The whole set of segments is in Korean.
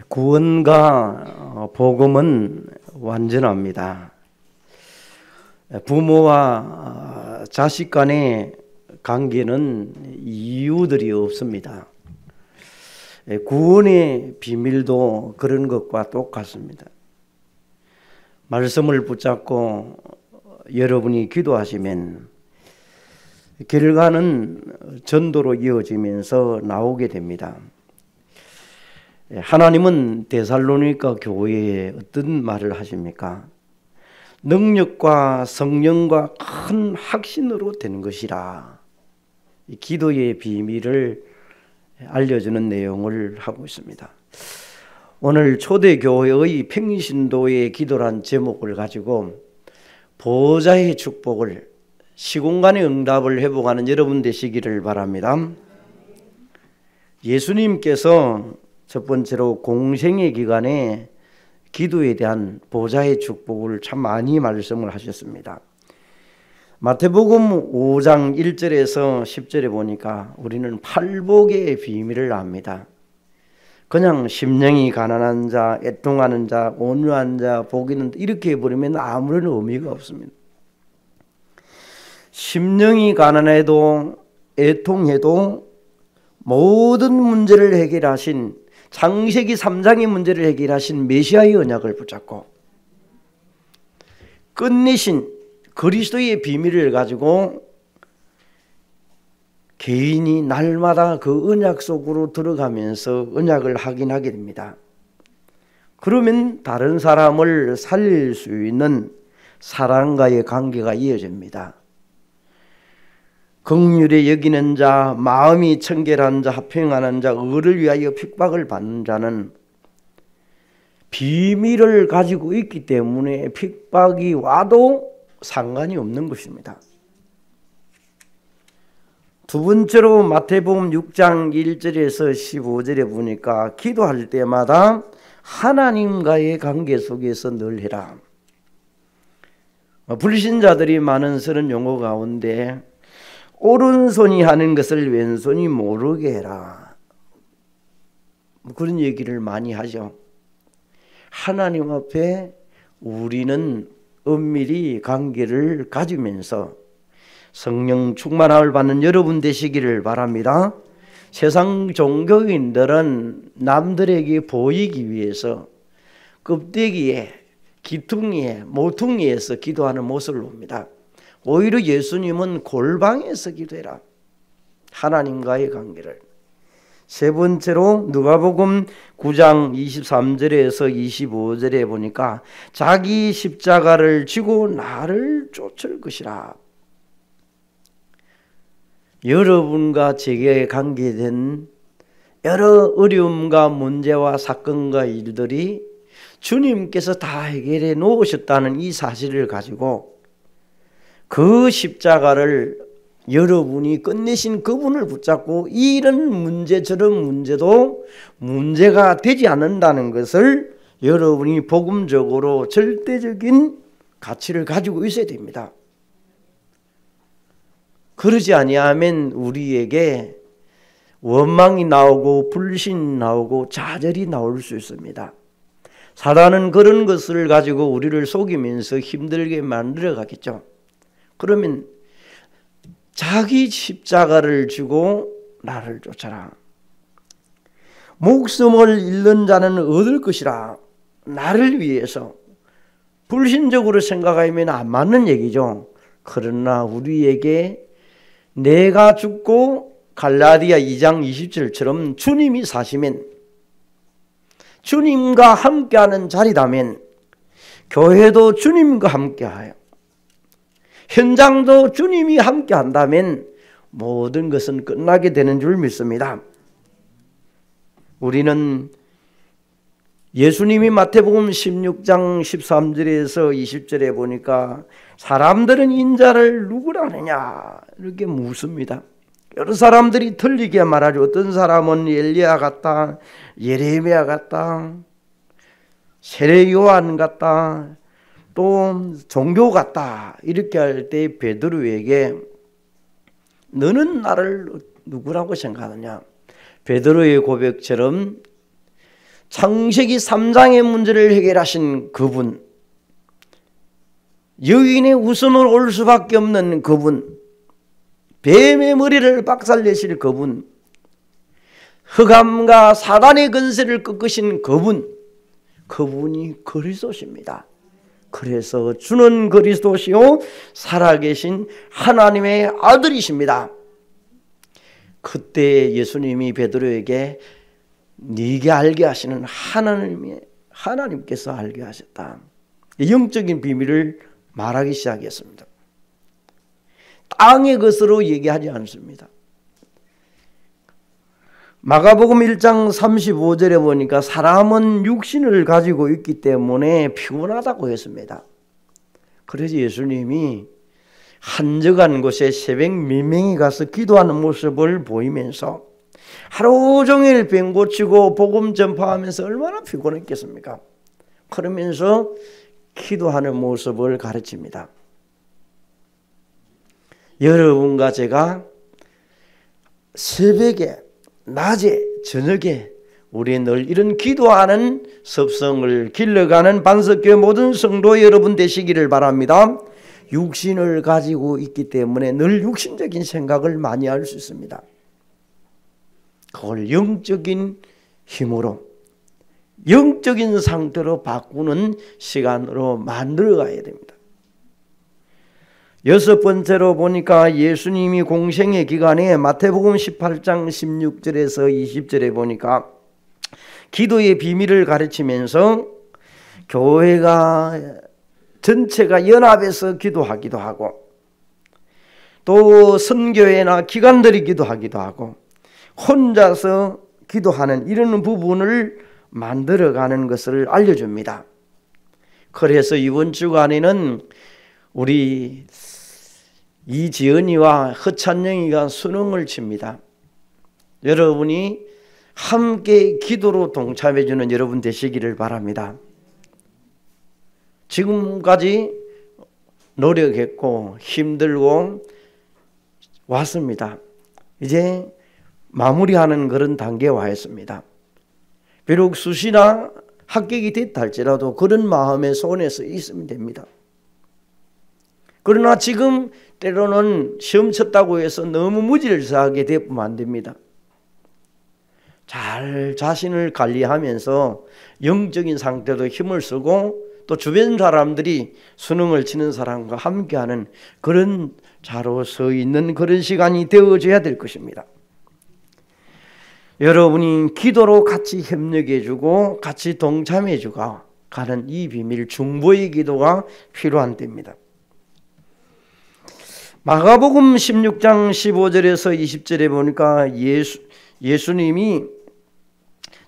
구원과 복음은 완전합니다. 부모와 자식 간의 관계는 이유들이 없습니다. 구원의 비밀도 그런 것과 똑같습니다. 말씀을 붙잡고 여러분이 기도하시면 결과는 전도로 이어지면서 나오게 됩니다. 하나님은 데살로니가 교회에 어떤 말을 하십니까? 능력과 성령과 큰 확신으로 되는 것이라. 기도의 비밀을 알려주는 내용을 하고 있습니다. 오늘 초대교회의 평신도의 기도란 제목을 가지고 보좌의 축복을, 시공간의 응답을 회복하는 여러분 되시기를 바랍니다. 예수님께서 첫 번째로 공생의 기간에 기도에 대한 보좌의 축복을 참 많이 말씀을 하셨습니다. 마태복음 5장 1절에서 10절에 보니까 우리는 팔복의 비밀을 압니다. 그냥 심령이 가난한 자, 애통하는 자, 온유한 자, 복 있는 자 이렇게 해버리면 아무런 의미가 없습니다. 심령이 가난해도 애통해도 모든 문제를 해결하신, 창세기 3장의 문제를 해결하신 메시아의 언약을 붙잡고 끝내신 그리스도의 비밀을 가지고 개인이 날마다 그 언약 속으로 들어가면서 언약을 확인하게 됩니다. 그러면 다른 사람을 살릴 수 있는 사랑과의 관계가 이어집니다. 긍휼히 여기는 자, 마음이 청결한 자, 합평하는 자, 의를 위하여 핍박을 받는 자는 비밀을 가지고 있기 때문에 핍박이 와도 상관이 없는 것입니다. 두 번째로 마태복음 6장 1절에서 15절에 보니까 기도할 때마다 하나님과의 관계 속에서 늘 해라. 불신자들이 많은 쓰는 용어 가운데 오른손이 하는 것을 왼손이 모르게 해라. 그런 얘기를 많이 하죠. 하나님 앞에 우리는 은밀히 관계를 가지면서 성령 충만함을 받는 여러분 되시기를 바랍니다. 세상 종교인들은 남들에게 보이기 위해서 껍데기에, 기퉁이에, 모퉁이에서 기도하는 모습을 봅니다. 오히려 예수님은 골방에서 기도해라. 하나님과의 관계를. 세 번째로 누가복음 9장 23절에서 25절에 보니까 자기 십자가를 지고 나를 쫓을 것이라. 여러분과 제게 관계된 여러 어려움과 문제와 사건과 일들이 주님께서 다 해결해 놓으셨다는 이 사실을 가지고 그 십자가를 여러분이 끝내신 그분을 붙잡고 이런 문제 저런 문제도 문제가 되지 않는다는 것을 여러분이 복음적으로 절대적인 가치를 가지고 있어야 됩니다. 그러지 아니하면 우리에게 원망이 나오고 불신이 나오고 좌절이 나올 수 있습니다. 사단은 그런 것을 가지고 우리를 속이면서 힘들게 만들어 가겠죠. 그러면 자기 십자가를 지고 나를 쫓아라. 목숨을 잃는 자는 얻을 것이라. 나를 위해서. 불신적으로 생각하면 안 맞는 얘기죠. 그러나 우리에게 내가 죽고 갈라디아 2장 20절처럼 주님이 사시면, 주님과 함께하는 자리라면 교회도 주님과 함께하여 현장도 주님이 함께 한다면 모든 것은 끝나게 되는 줄 믿습니다. 우리는 예수님이 마태복음 16장 13절에서 20절에 보니까 사람들은 인자를 누구라 하느냐 이렇게 묻습니다. 여러 사람들이 틀리게 말하죠. 어떤 사람은 엘리야 같다, 예레미야 같다, 세례 요한 같다, 또 종교 같다 이렇게 할 때 베드로에게 너는 나를 누구라고 생각하느냐? 베드로의 고백처럼 창세기 3장의 문제를 해결하신 그분, 여인의 웃음을 올 수밖에 없는 그분, 뱀의 머리를 박살내실 그분, 흑암과 사단의 근세를 꺾으신 그분이 그리스도십니다. 그래서 주는 그리스도시요 살아계신 하나님의 아들이십니다. 그때 예수님이 베드로에게 네게 알게 하시는 하나님께서 알게 하셨다. 영적인 비밀을 말하기 시작했습니다. 땅의 것으로 얘기하지 않습니다. 마가복음 1장 35절에 보니까 사람은 육신을 가지고 있기 때문에 피곤하다고 했습니다. 그래서 예수님이 한적한 곳에 새벽 미명이 가서 기도하는 모습을 보이면서 하루 종일 병 고치고 복음 전파하면서 얼마나 피곤했겠습니까? 그러면서 기도하는 모습을 가르칩니다. 여러분과 제가 새벽에, 낮에, 저녁에 우리 늘 이런 기도하는 습성을 길러가는 반석교회 모든 성도 여러분 되시기를 바랍니다. 육신을 가지고 있기 때문에 늘 육신적인 생각을 많이 할 수 있습니다. 그걸 영적인 힘으로, 영적인 상태로 바꾸는 시간으로 만들어 가야 됩니다. 여섯 번째로 보니까 예수님이 공생의 기간에 마태복음 18장 16절에서 20절에 보니까 기도의 비밀을 가르치면서 교회가 전체가 연합해서 기도하기도 하고 또 선교회나 기관들이 기도하기도 하고 혼자서 기도하는 이런 부분을 만들어가는 것을 알려줍니다. 그래서 이번 주간에는 우리 이지연이와 허찬영이가 수능을 칩니다. 여러분이 함께 기도로 동참해 주는 여러분 되시기를 바랍니다. 지금까지 노력했고 힘들고 왔습니다. 이제 마무리하는 그런 단계에 와 있습니다. 비록 수시나 합격이 됐다 할지라도 그런 마음의 손에서 있으면 됩니다. 그러나 지금 때로는 시험 쳤다고 해서 너무 무질서하게 되면 안 됩니다. 잘 자신을 관리하면서 영적인 상태도 힘을 쓰고 또 주변 사람들이 수능을 치는 사람과 함께하는 그런 자로 서 있는 그런 시간이 되어져야 될 것입니다. 여러분이 기도로 같이 협력해주고 같이 동참해주고 가는 이 비밀, 중보의 기도가 필요한 때입니다. 마가복음 16장 15절에서 20절에 보니까 예수님이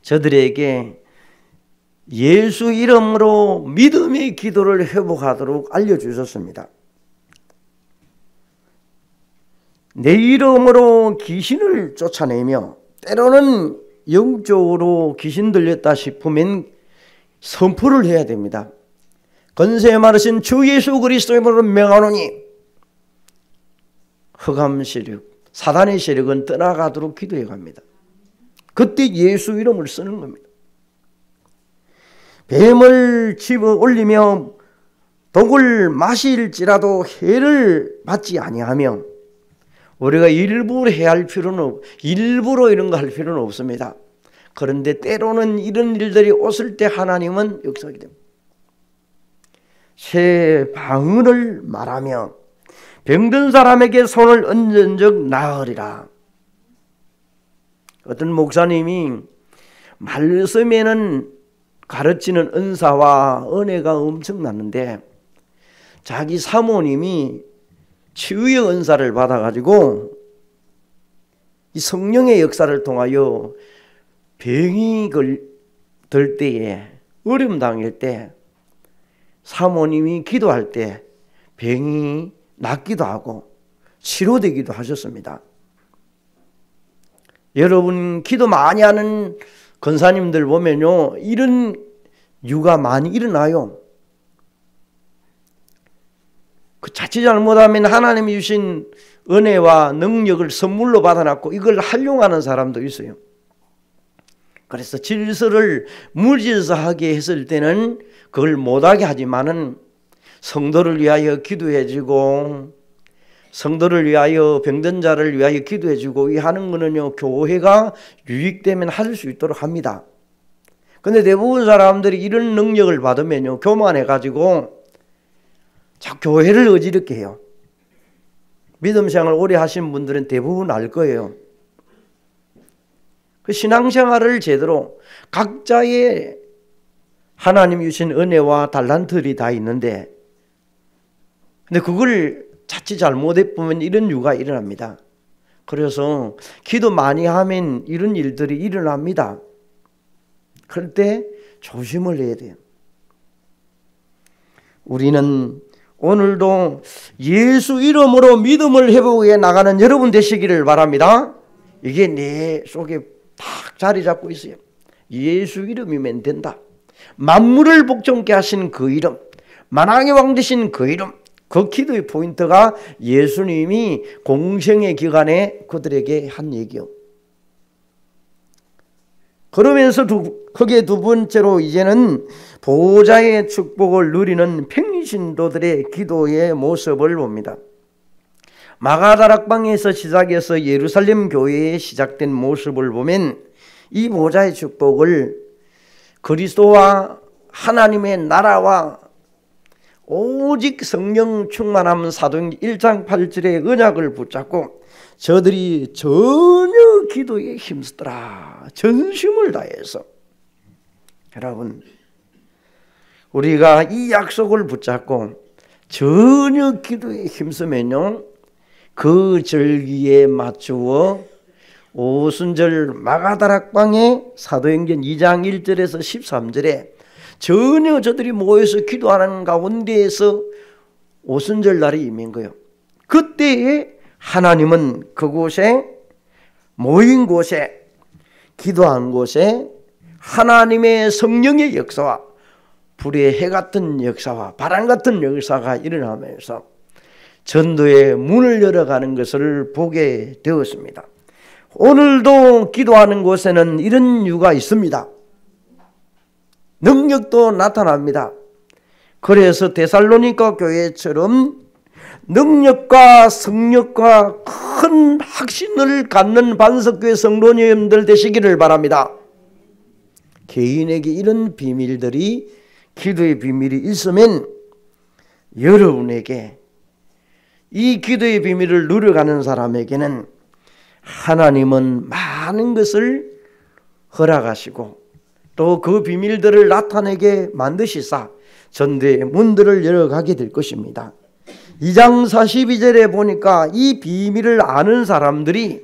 저들에게 예수 이름으로 믿음의 기도를 회복하도록 알려주셨습니다. 내 이름으로 귀신을 쫓아내며 때로는 영적으로 귀신 들렸다 싶으면 선포를 해야 됩니다. 권세 많으신 주 예수 그리스도의 이름으로 명하노니 흑암 세력, 사단의 세력은 떠나가도록 기도해 갑니다. 그때 예수 이름을 쓰는 겁니다. 뱀을 집어 올리며 독을 마실지라도 해를 받지 아니하며 우리가 일부러 해야 할 필요는 없고 일부러 이런 거 할 필요는 없습니다. 그런데 때로는 이런 일들이 왔을 때 하나님은 역사하게 됩니다. 새 방언을 말하며 병든 사람에게 손을 얹은 적 나으리라. 어떤 목사님이 말씀에는 가르치는 은사와 은혜가 엄청났는데 자기 사모님이 치유의 은사를 받아가지고 이 성령의 역사를 통하여 병이 들 때에 어려움 당할 때 사모님이 기도할 때 병이 낫기도 하고 치료되기도 하셨습니다. 여러분 기도 많이 하는 권사님들 보면요 이런 유가 많이 일어나요. 그 자칫 잘못하면 하나님이 주신 은혜와 능력을 선물로 받아놨고 이걸 활용하는 사람도 있어요. 그래서 질서를 무질서하게 했을 때는 그걸 못하게 하지만은 성도를 위하여 기도해주고 성도를 위하여 병든 자를 위하여 기도해주고 이 하는 거는요 교회가 유익되면 할 수 있도록 합니다. 근데 대부분 사람들이 이런 능력을 받으면요 교만해가지고 자꾸 교회를 어지럽게 해요. 믿음 생활을 오래 하신 분들은 대부분 알 거예요. 그 신앙생활을 제대로 각자의 하나님이 주신 은혜와 달란트들이 다 있는데 근데 그걸 자칫 잘못해 보면 이런 이유가 일어납니다. 그래서 기도 많이 하면 이런 일들이 일어납니다. 그럴 때 조심을 해야 돼요. 우리는 오늘도 예수 이름으로 믿음을 회복해 나가는 여러분 되시기를 바랍니다. 이게 내 속에 딱 자리 잡고 있어요. 예수 이름이면 된다. 만물을 복종케 하신 그 이름, 만왕의 왕 되신 그 이름, 그 기도의 포인트가 예수님이 공생의 기간에 그들에게 한 얘기요. 그러면서 크게 두 번째로 이제는 보호자의 축복을 누리는 평신도들의 기도의 모습을 봅니다. 마가다락방에서 시작해서 예루살렘 교회에 시작된 모습을 보면 이 보호자의 축복을 그리스도와 하나님의 나라와 오직 성령 충만함 사도행전 1장 8절의 언약을 붙잡고 저들이 전혀 기도에 힘쓰더라. 전심을 다해서. 여러분 우리가 이 약속을 붙잡고 전혀 기도에 힘쓰면요 그 절기에 맞추어 오순절 마가다락방에 사도행전 2장 1절에서 13절에 전혀 저들이 모여서 기도하는 가운데에서 오순절 날이 임한 거예요. 그때에 하나님은 그곳에 모인 곳에 기도한 곳에 하나님의 성령의 역사와 불의 해 같은 역사와 바람 같은 역사가 일어나면서 전도의 문을 열어가는 것을 보게 되었습니다. 오늘도 기도하는 곳에는 이런 이유가 있습니다. 능력도 나타납니다. 그래서 데살로니가 교회처럼 능력과 성령과 큰 확신을 갖는 반석교회 성도님들 되시기를 바랍니다. 개인에게 이런 비밀들이 기도의 비밀이 있으면 여러분에게 이 기도의 비밀을 누려가는 사람에게는 하나님은 많은 것을 허락하시고 또 그 비밀들을 나타내게 만드시사 전도의 문들을 열어가게 될 것입니다. 2장 42절에 보니까 이 비밀을 아는 사람들이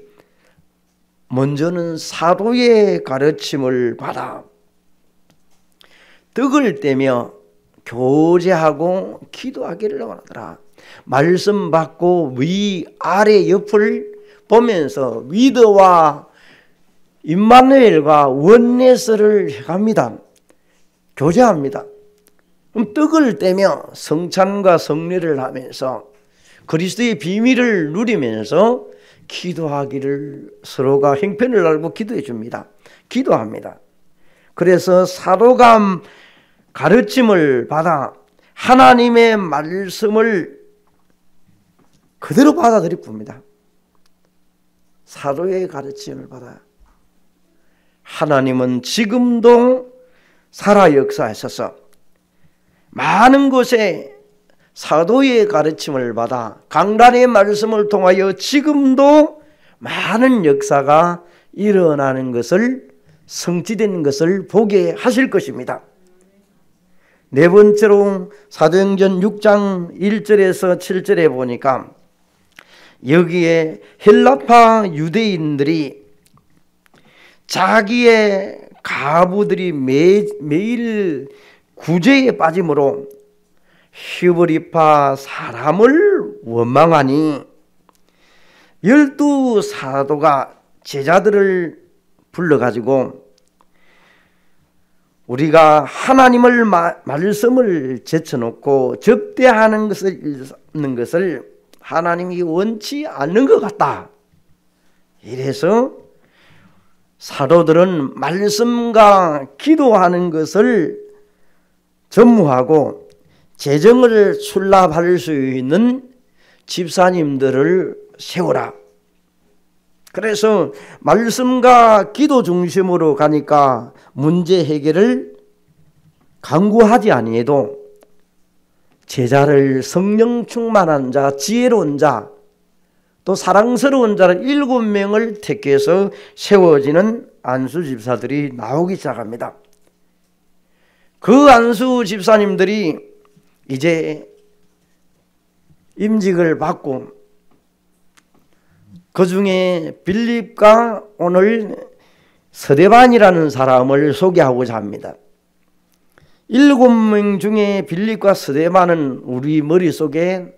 먼저는 사도의 가르침을 받아 떡을 떼며 교제하고 기도하기를 원하더라. 말씀 받고 위아래 옆을 보면서 위드와 임마누엘과 원네스를 해갑니다. 교제합니다. 그럼 떡을 떼며 성찬과 성례를 하면서 그리스도의 비밀을 누리면서 기도하기를 서로가 형편을 알고 기도해 줍니다. 기도합니다. 그래서 사도가 가르침을 받아 하나님의 말씀을 그대로 받아들일 뿐입니다. 사도의 가르침을 받아 하나님은 지금도 살아 역사하셔서 많은 곳에 사도의 가르침을 받아 강단의 말씀을 통하여 지금도 많은 역사가 일어나는 것을 성취되는 것을 보게 하실 것입니다. 네 번째로 사도행전 6장 1절에서 7절에 보니까 여기에 헬라파 유대인들이 자기의 가부들이 매일 구제에 빠짐으로 히브리파 사람을 원망하니 12사도가 제자들을 불러가지고 우리가 하나님을 말씀을 제쳐놓고 접대하는 것을 하나님이 원치 않는 것 같다. 이래서 사도들은 말씀과 기도하는 것을 전무하고 재정을 출납할 수 있는 집사님들을 세우라. 그래서 말씀과 기도 중심으로 가니까 문제 해결을 강구하지 아니해도 제자를 성령 충만한 자, 지혜로운 자, 또 사랑스러운 자를 7명을 택해서 세워지는 안수 집사들이 나오기 시작합니다. 그 안수 집사님들이 이제 임직을 받고 그 중에 빌립과 오늘 스데반이라는 사람을 소개하고자 합니다. 7명 중에 빌립과 스데반은 우리 머릿속에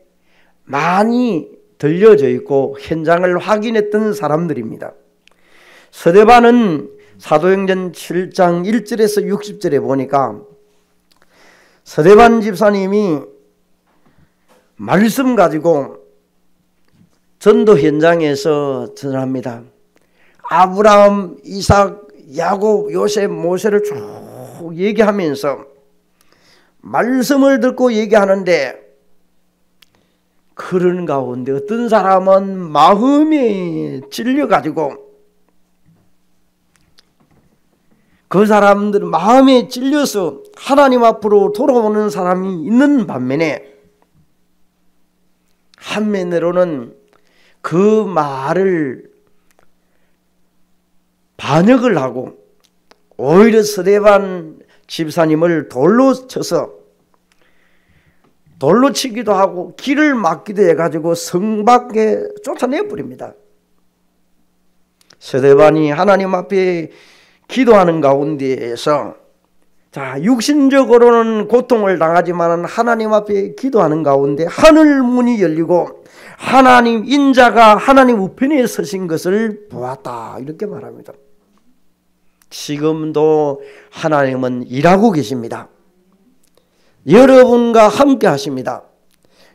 많이 들려져 있고 현장을 확인했던 사람들입니다. 스데반은 사도행전 7장 1절에서 60절에 보니까 스데반 집사님이 말씀 가지고 전도 현장에서 전합니다. 아브라함, 이삭, 야곱, 요셉, 모세를 쭉 얘기하면서 말씀을 듣고 얘기하는데 그런 가운데 어떤 사람은 마음에 찔려가지고 그 사람들은 마음에 찔려서 하나님 앞으로 돌아오는 사람이 있는 반면에 한면으로는 그 말을 반역을 하고 오히려 스데반 집사님을 돌로 쳐서 돌로 치기도 하고 길을 막기도 해가지고 성 밖에 쫓아내버립니다. 스데반이 하나님 앞에 기도하는 가운데에서 육신적으로는 고통을 당하지만 하나님 앞에 기도하는 가운데 하늘 문이 열리고 하나님 인자가 하나님 우편에 서신 것을 보았다, 이렇게 말합니다. 지금도 하나님은 일하고 계십니다. 여러분과 함께 하십니다.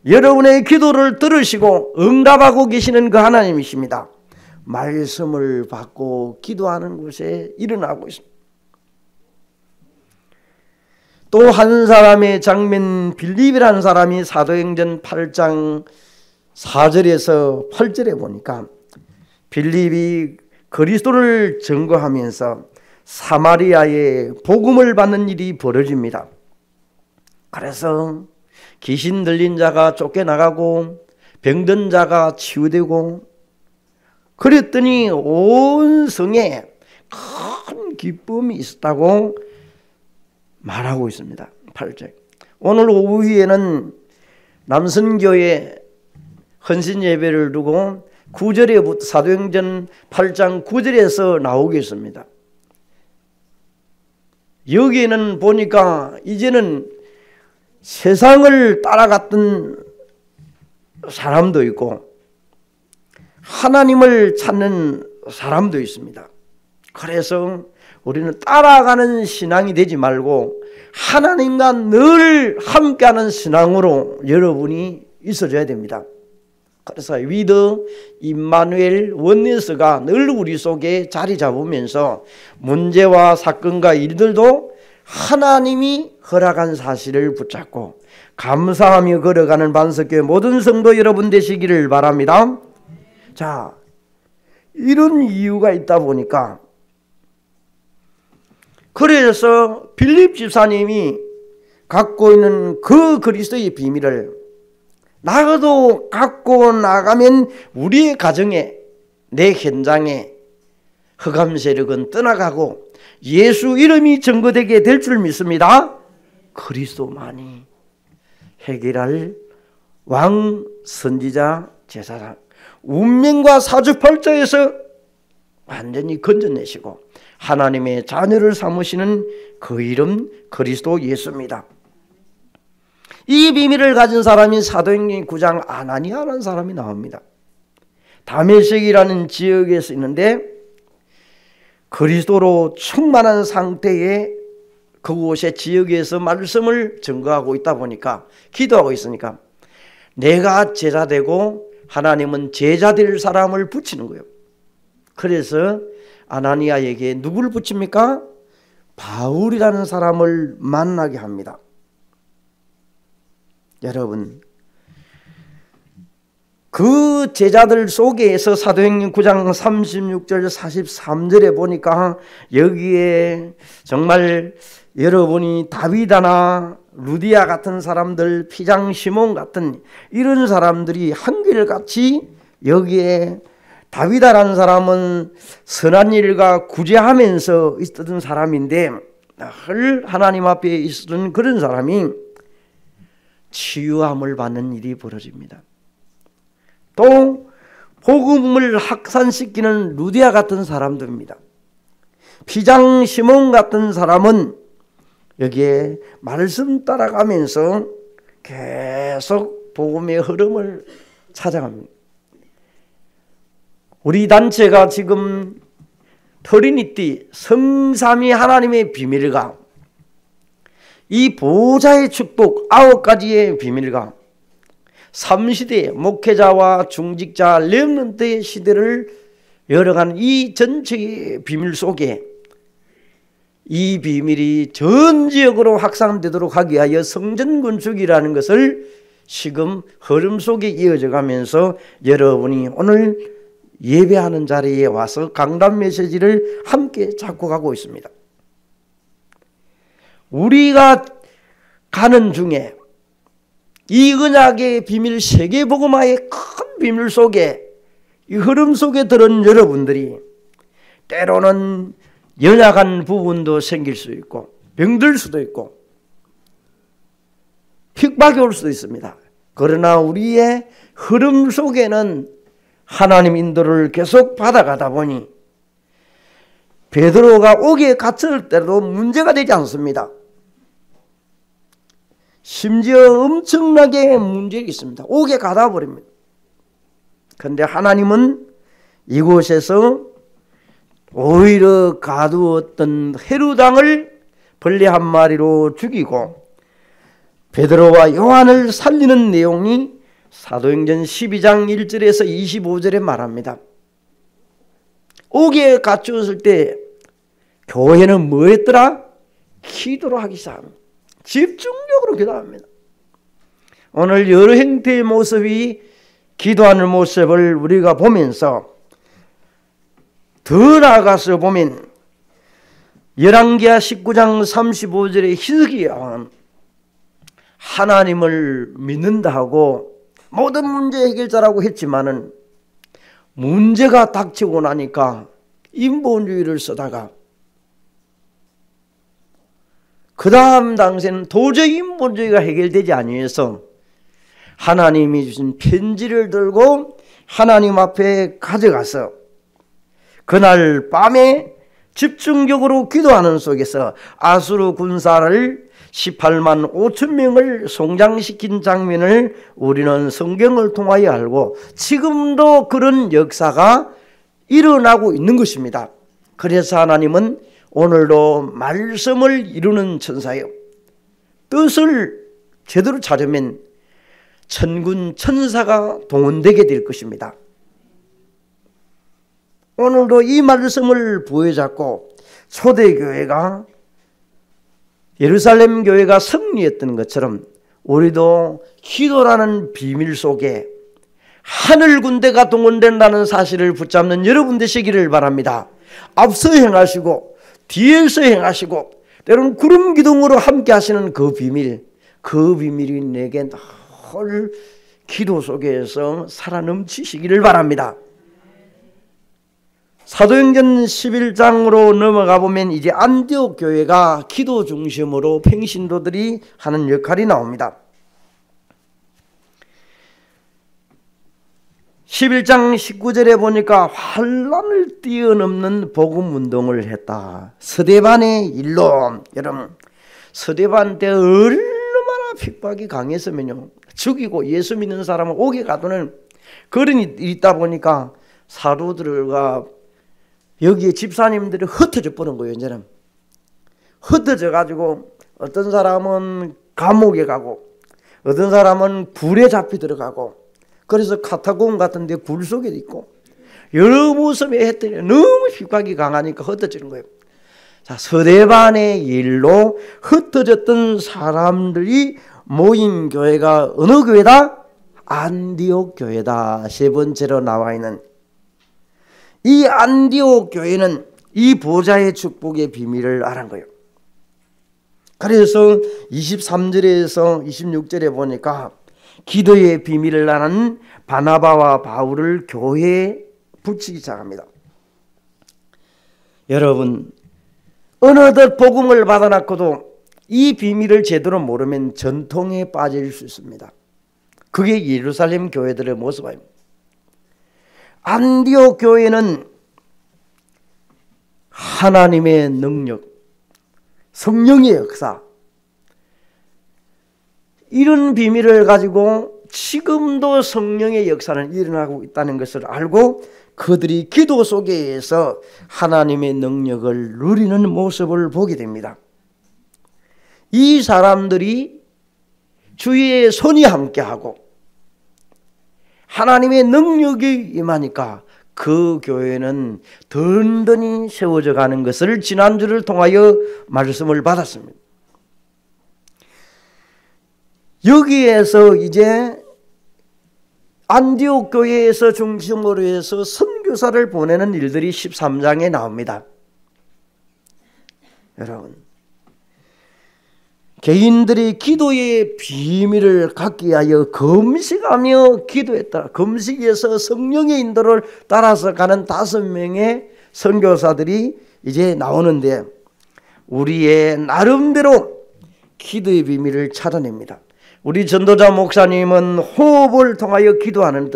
여러분의 기도를 들으시고 응답하고 계시는 그 하나님이십니다. 말씀을 받고 기도하는 곳에 일어나고 있습니다. 또 한 사람의 장면, 빌립이라는 사람이 사도행전 8장 4절에서 8절에 보니까 빌립이 그리스도를 증거하면서 사마리아에 복음을 받는 일이 벌어집니다. 그래서 귀신 들린 자가 쫓겨나가고 병든 자가 치유되고 그랬더니 온 성에 큰 기쁨이 있었다고 말하고 있습니다. 8절. 오늘 오후에는 남선교회 헌신 예배를 두고 9절에 사도행전 8장 9절에서 나오겠습니다. 여기에는 보니까 이제는 세상을 따라갔던 사람도 있고 하나님을 찾는 사람도 있습니다. 그래서 우리는 따라가는 신앙이 되지 말고 하나님과 늘 함께하는 신앙으로 여러분이 있어줘야 됩니다. 그래서 위드 임마누엘 원네스가 늘 우리 속에 자리 잡으면서 문제와 사건과 일들도 하나님이 허락한 사실을 붙잡고 감사하며 걸어가는 반석교회 모든 성도 여러분 되시기를 바랍니다. 자, 이런 이유가 있다 보니까 그래서 빌립 집사님이 갖고 있는 그 그리스도의 비밀을 나도 갖고 나가면 우리의 가정에, 내 현장에 흑암 세력은 떠나가고 예수 이름이 증거되게 될 줄 믿습니다. 그리스도만이 해결할 왕, 선지자, 제사장, 운명과 사주팔자에서 완전히 건져내시고 하나님의 자녀를 삼으시는 그 이름 그리스도 예수입니다. 이 비밀을 가진 사람이 사도행전 9장 아나니아라는 사람이 나옵니다. 다메섹이라는 지역에서 있는데 그리스도로 충만한 상태에 그곳의 지역에서 말씀을 증거하고 있다 보니까 기도하고 있으니까 내가 제자되고 하나님은 제자될 사람을 붙이는 거예요. 그래서 아나니아에게 누구를 붙입니까? 바울이라는 사람을 만나게 합니다. 여러분, 그 제자들 속에서 사도행전 9장 36절 43절에 보니까 여기에 정말 여러분이 다비다나 루디아 같은 사람들, 피장 시몬 같은 이런 사람들이 한결같이 여기에 다비다라는 사람은 선한 일과 구제하면서 있었던 사람인데 늘 하나님 앞에 있었던 그런 사람이 치유함을 받는 일이 벌어집니다. 또 복음을 확산시키는 루디아 같은 사람들입니다. 피장 시몬 같은 사람은 여기에 말씀 따라가면서 계속 복음의 흐름을 찾아갑니다. 우리 단체가 지금 트리니티 성삼위 하나님의 비밀과 이 보호자의 축복 9가지의 비밀과 3시대 목회자와 중직자 렘넌트의 시대를 열어가는 이 전체의 비밀 속에 이 비밀이 전 지역으로 확산되도록 하기 위하여 성전 건축이라는 것을 지금 흐름 속에 이어져 가면서 여러분이 오늘 예배하는 자리에 와서 강단 메시지를 함께 작곡하고 있습니다. 우리가 가는 중에 이 언약의 비밀, 세계복음화의 큰 비밀 속에 이 흐름 속에 들은 여러분들이 때로는 연약한 부분도 생길 수 있고 병들 수도 있고 핍박이 올 수도 있습니다. 그러나 우리의 흐름 속에는 하나님 인도를 계속 받아가다 보니 베드로가 옥에 갇힐 때도 문제가 되지 않습니다. 심지어 엄청나게 문제가 있습니다. 옥에 가다 버립니다. 그런데 하나님은 이곳에서 오히려 가두었던 헤롯왕을 벌레 한 마리로 죽이고 베드로와 요한을 살리는 내용이 사도행전 12장 1절에서 25절에 말합니다. 옥에 갇혔을 때 교회는 뭐 했더라? 기도를 하기 시작합니다. 집중적으로 기도합니다. 오늘 여러 형태의 모습이 기도하는 모습을 우리가 보면서 더 나아가서 보면 열왕기하 19장 35절에 히스기야는 하나님을 믿는다 하고 모든 문제 해결자라고 했지만은 문제가 닥치고 나니까 인본주의를 쓰다가 그 다음 당시에는 도저히 인본주의가 해결되지 아니해서 하나님이 주신 편지를 들고 하나님 앞에 가져가서 그날 밤에 집중적으로 기도하는 속에서 아수르 군사를 18만 5천 명을 송장시킨 장면을 우리는 성경을 통하여 알고 지금도 그런 역사가 일어나고 있는 것입니다. 그래서 하나님은 오늘도 말씀을 이루는 천사요, 뜻을 제대로 찾으면 천군 천사가 동원되게 될 것입니다. 오늘도 이 말씀을 부여잡고 초대교회가 예루살렘 교회가 승리했던 것처럼 우리도 기도라는 비밀 속에 하늘 군대가 동원된다는 사실을 붙잡는 여러분 되시기를 바랍니다. 앞서 행하시고 뒤에서 행하시고 때로는 구름 기둥으로 함께 하시는 그 비밀이 내게 늘 기도 속에서 살아 넘치시기를 바랍니다. 사도행전 11장으로 넘어가 보면 이제 안디옥 교회가 기도 중심으로 평신도들이 하는 역할이 나옵니다. 11장 19절에 보니까 환란을 뛰어넘는 복음 운동을 했다. 서대반의 일로, 여러분 서대반 때 얼마나 핍박이 강했으면요, 죽이고 예수 믿는 사람을 옥에 가두는 그런 일이 있다 보니까 사도들과 여기에 집사님들이 흩어져 버린 거예요. 이제는 흩어져 가지고 어떤 사람은 감옥에 가고 어떤 사람은 불에 잡혀 들어가고, 그래서 카타콤 같은 데 굴 속에 있고 여러 모습에 했더니 너무 핍박이 강하니까 흩어지는 거예요. 자, 서대반의 일로 흩어졌던 사람들이 모인 교회가 어느 교회다? 안디옥 교회다. 세 번째로 나와 있는 이 안디옥 교회는 이 보좌의 축복의 비밀을 알은 거예요. 그래서 23절에서 26절에 보니까 기도의 비밀을 아는 바나바와 바울을 교회에 붙이기 시작합니다. 여러분, 어느덧 복음을 받아놨고도 이 비밀을 제대로 모르면 전통에 빠질 수 있습니다. 그게 예루살렘 교회들의 모습입니다. 안디옥 교회는 하나님의 능력, 성령의 역사, 이런 비밀을 가지고 지금도 성령의 역사는 일어나고 있다는 것을 알고 그들이 기도 속에서 하나님의 능력을 누리는 모습을 보게 됩니다. 이 사람들이 주의 손이 함께하고 하나님의 능력이 임하니까 그 교회는 든든히 세워져 가는 것을 지난주를 통하여 말씀을 받았습니다. 여기에서 이제 안디옥 교회에서 중심으로 해서 선교사를 보내는 일들이 13장에 나옵니다. 여러분, 개인들이 기도의 비밀을 갖기 위하여 금식하며 기도했다. 금식에서 성령의 인도를 따라서 가는 5명의 선교사들이 이제 나오는데 우리의 나름대로 기도의 비밀을 찾아냅니다. 우리 전도자 목사님은 호흡을 통하여 기도하는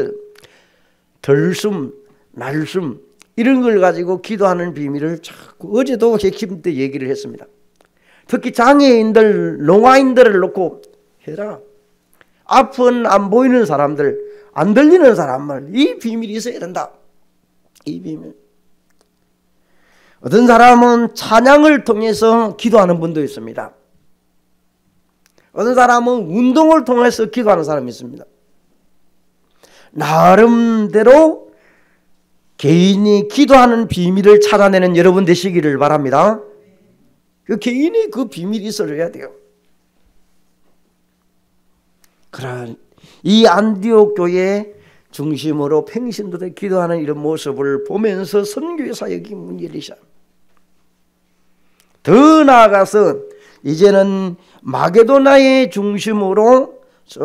덜숨, 날숨 이런 걸 가지고 기도하는 비밀을 자꾸 어제도 핵심 때 얘기를 했습니다. 특히 장애인들, 농아인들을 놓고 해라. 앞은 안 보이는 사람들, 안 들리는 사람을 이 비밀이 있어야 된다. 이 비밀. 어떤 사람은 찬양을 통해서 기도하는 분도 있습니다. 어떤 사람은 운동을 통해서 기도하는 사람이 있습니다. 나름대로 개인이 기도하는 비밀을 찾아내는 여러분 되시기를 바랍니다. 그 개인이 그 비밀이 있어야 돼요. 그런 이 안디옥 교회 중심으로 평신도들 기도하는 이런 모습을 보면서 선교의 사역이 문 열리셔. 더 나아가서 이제는 마게도나의 중심으로 저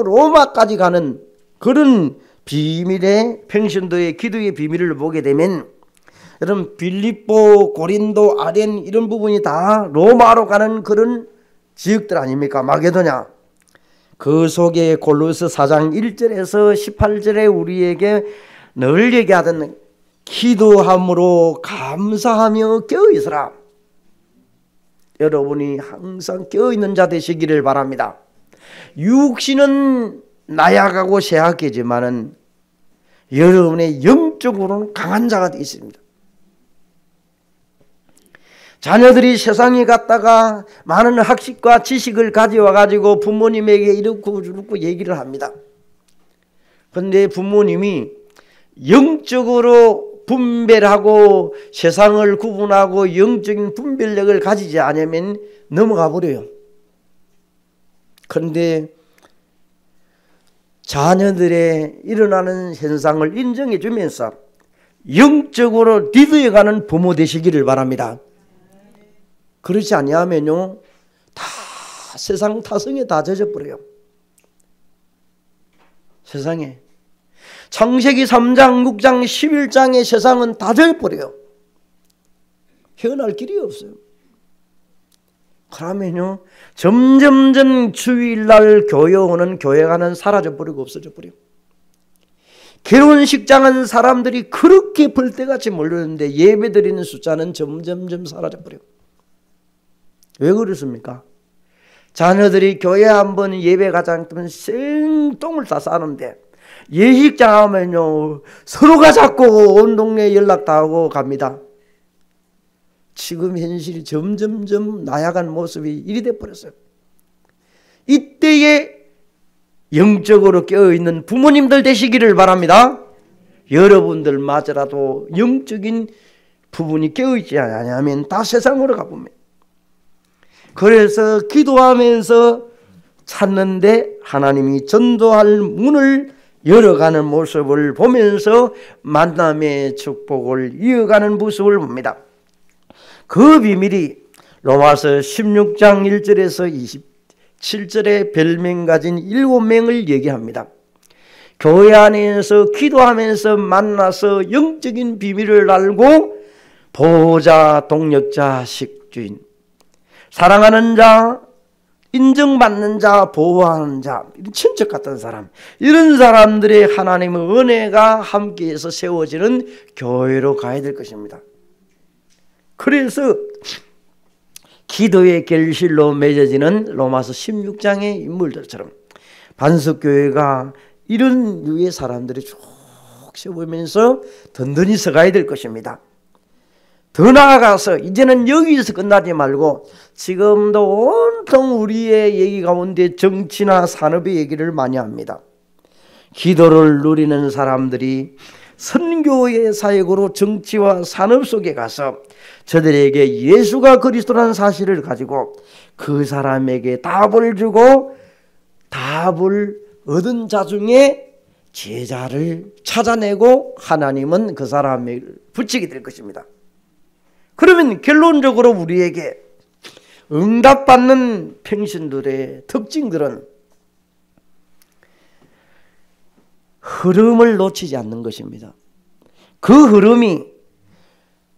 로마까지 가는 그런 비밀의 평신도의 기도의 비밀을 보게 되면 여러분 빌립보, 고린도, 아덴 이런 부분이 다 로마로 가는 그런 지역들 아닙니까? 마게도냐. 그 속에 골로새 4장 1절에서 18절에 우리에게 늘 얘기하던 기도함으로 감사하며 깨어있으라. 여러분이 항상 깨어있는 자 되시기를 바랍니다. 육신은 나약하고 쇠약하지만은 여러분의 영적으로는 강한 자가 되어 있습니다. 자녀들이 세상에 갔다가 많은 학식과 지식을 가져와 가지고 부모님에게 이렇고 저렇고 얘기를 합니다. 그런데 부모님이 영적으로 분별하고 세상을 구분하고 영적인 분별력을 가지지 않으면 넘어가 버려요. 그런데 자녀들의 일어나는 현상을 인정해 주면서 영적으로 리드해가는 부모 되시기를 바랍니다. 그렇지 아니하면요 다 세상 타성에 다 젖어버려요. 세상에 창세기 3장, 6장, 11장의 세상은 다 젖어버려요. 헤어날 길이 없어요. 그러면요 점점점 주일날 교회 오는 교회가는 사라져버리고 없어져버려요. 결혼식장은 사람들이 그렇게 벌떼같이 몰렸는데 예배드리는 숫자는 점점점 사라져버려요. 왜 그렇습니까? 자녀들이 교회 한번 예배 가지 않으면 생똥을 다 싸는데 예식장 하면요 서로가 자꾸 온 동네에 연락 다 하고 갑니다. 지금 현실이 점점점 나약한 모습이 이리 돼버렸어요. 이때에 영적으로 깨어있는 부모님들 되시기를 바랍니다. 여러분들마저라도 영적인 부분이 깨어있지 않으면 다 세상으로 가봅니다. 그래서 기도하면서 찾는데 하나님이 전도할 문을 열어가는 모습을 보면서 만남의 축복을 이어가는 모습을 봅니다. 그 비밀이 로마서 16장 1절에서 27절에 별명 가진 7명을 얘기합니다. 교회 안에서 기도하면서 만나서 영적인 비밀을 알고 보호자, 동력자, 식주인, 사랑하는 자, 인정받는 자, 보호하는 자, 친척 같은 사람, 이런 사람들의 하나님의 은혜가 함께해서 세워지는 교회로 가야 될 것입니다. 그래서 기도의 결실로 맺어지는 로마서 16장의 인물들처럼 반석교회가 이런 류의 사람들이 쭉 세우면서 든든히 서가야 될 것입니다. 더 나아가서 이제는 여기서 끝나지 말고 지금도 온통 우리의 얘기 가운데 정치나 산업의 얘기를 많이 합니다. 기도를 누리는 사람들이 선교의 사역으로 정치와 산업 속에 가서 저들에게 예수가 그리스도라는 사실을 가지고 그 사람에게 답을 주고 답을 얻은 자 중에 제자를 찾아내고 하나님은 그 사람을 붙이게 될 것입니다. 그러면 결론적으로 우리에게 응답받는 평신들의 특징들은 흐름을 놓치지 않는 것입니다. 그 흐름이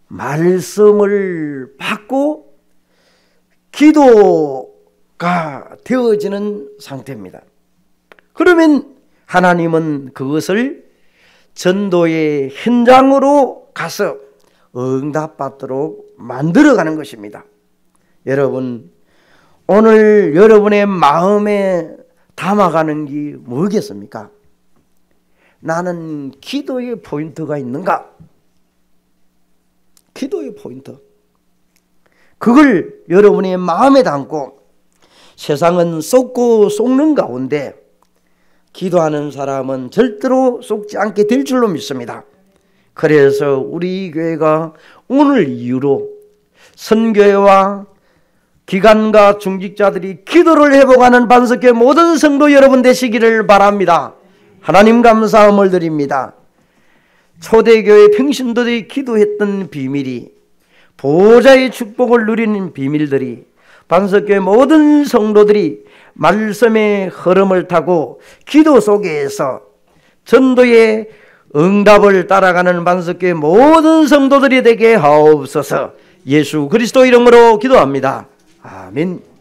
말씀을 받고 기도가 되어지는 상태입니다. 그러면 하나님은 그것을 전도의 현장으로 가서 응답받도록 만들어가는 것입니다. 여러분, 오늘 여러분의 마음에 담아가는 게 뭐겠습니까? 나는 기도의 포인트가 있는가? 기도의 포인트. 그걸 여러분의 마음에 담고 세상은 쏟고 쏟는 가운데 기도하는 사람은 절대로 쏟지 않게 될 줄로 믿습니다. 그래서 우리 교회가 오늘 이후로 선교회와 기관과 중직자들이 기도를 회복하는 반석교회 모든 성도 여러분 되시기를 바랍니다. 하나님 감사함을 드립니다. 초대교회 평신도들이 기도했던 비밀이, 보호자의 축복을 누리는 비밀들이 반석교회 모든 성도들이 말씀의 흐름을 타고 기도 속에서 전도의 응답을 따라가는 반석교회 모든 성도들이 되게 하옵소서. 예수 그리스도 이름으로 기도합니다. 아멘.